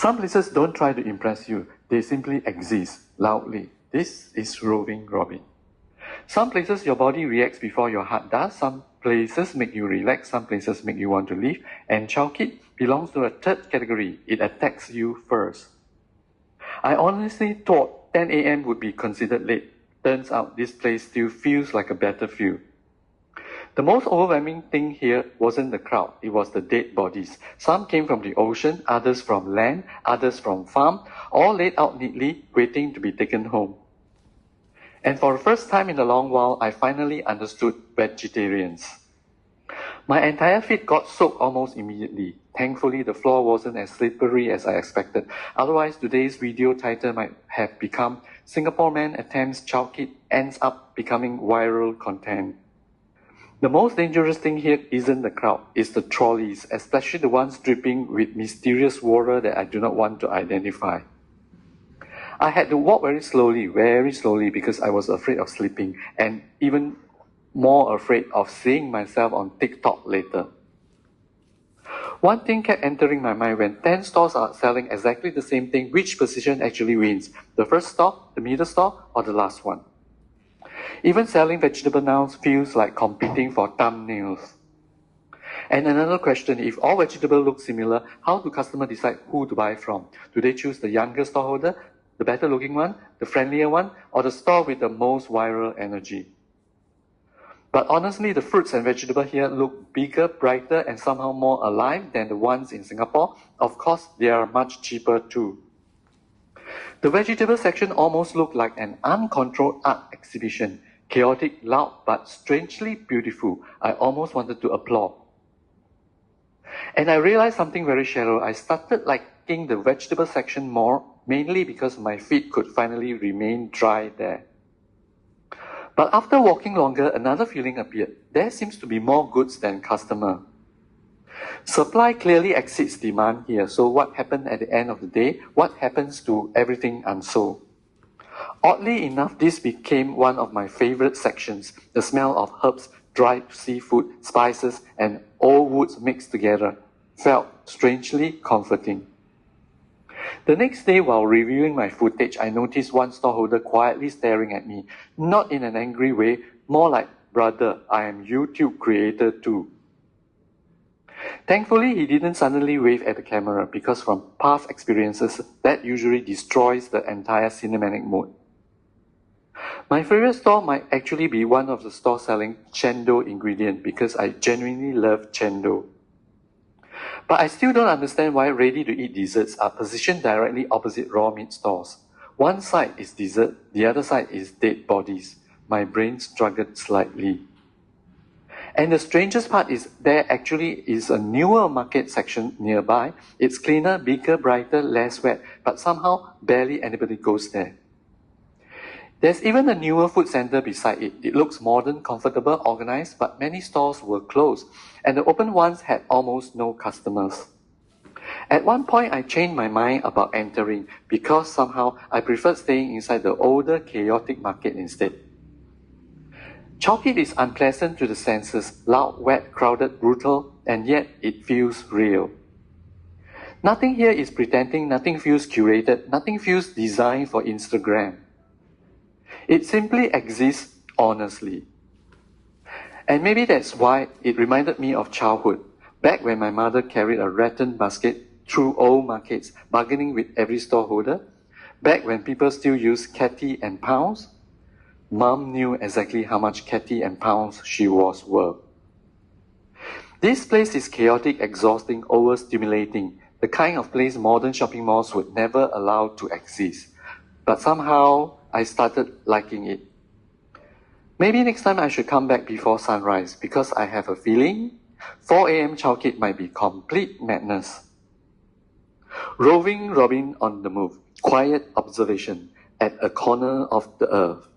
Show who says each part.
Speaker 1: Some places don't try to impress you, they simply exist loudly. This is roving Robin. Some places your body reacts before your heart does, some places make you relax, some places make you want to leave, and Chow Kit belongs to a third category. It attacks you first. I honestly thought 10 a.m. would be considered late. Turns out this place still feels like a battlefield. The most overwhelming thing here wasn't the crowd, it was the dead bodies. Some came from the ocean, others from land, others from farm, all laid out neatly, waiting to be taken home. And for the first time in a long while, I finally understood vegetarians. My entire feet got soaked almost immediately. Thankfully, the floor wasn't as slippery as I expected. Otherwise, today's video title might have become Singapore Man Attempts Chow Kit Ends Up Becoming Viral Content. The most dangerous thing here isn't the crowd, it's the trolleys, especially the ones dripping with mysterious water that I do not want to identify. I had to walk very slowly because I was afraid of slipping and even more afraid of seeing myself on TikTok later. One thing kept entering my mind: when 10 stores are selling exactly the same thing, which position actually wins? The first store, the middle store, or the last one? Even selling vegetable now feels like competing for thumbnails. And another question, if all vegetables look similar, how do customers decide who to buy from? Do they choose the younger storeholder, the better looking one, the friendlier one, or the store with the most viral energy? But honestly, the fruits and vegetables here look bigger, brighter, and somehow more alive than the ones in Singapore. Of course, they are much cheaper too. The vegetable section almost looked like an uncontrolled art exhibition. Chaotic, loud, but strangely beautiful. I almost wanted to applaud. And I realized something very shallow. I started liking the vegetable section more, mainly because my feet could finally remain dry there. But after walking longer, another feeling appeared. There seems to be more goods than customer. Supply clearly exceeds demand here, so what happened at the end of the day? What happens to everything unsold? Oddly enough, this became one of my favorite sections. The smell of herbs, dried seafood, spices, and old woods mixed together felt strangely comforting. The next day, while reviewing my footage, I noticed one storeholder quietly staring at me. Not in an angry way, more like, "Brother, I am YouTube creator too." Thankfully, he didn't suddenly wave at the camera, because from past experiences, that usually destroys the entire cinematic mode. My favorite store might actually be one of the stores selling chendol ingredient, because I genuinely love chendol. But I still don't understand why ready-to-eat desserts are positioned directly opposite raw meat stores. One side is dessert, the other side is dead bodies. My brain struggled slightly. And the strangest part is there actually is a newer market section nearby. It's cleaner, bigger, brighter, less wet, but somehow barely anybody goes there. There's even a newer food center beside it. It looks modern, comfortable, organized, but many stores were closed, and the open ones had almost no customers. At one point, I changed my mind about entering, because somehow I preferred staying inside the older, chaotic market instead. Chow Kit is unpleasant to the senses, loud, wet, crowded, brutal, and yet it feels real. Nothing here is pretending, nothing feels curated, nothing feels designed for Instagram. It simply exists honestly. And maybe that's why it reminded me of childhood, back when my mother carried a rattan basket through old markets, bargaining with every storeholder, back when people still use catty and pounds. Mom knew exactly how much catty and pounds she was worth. This place is chaotic, exhausting, overstimulating, the kind of place modern shopping malls would never allow to exist. But somehow, I started liking it. Maybe next time I should come back before sunrise, because I have a feeling 4 a.m. Chow Kit might be complete madness. Roving Robin on the move, quiet observation at a corner of the earth.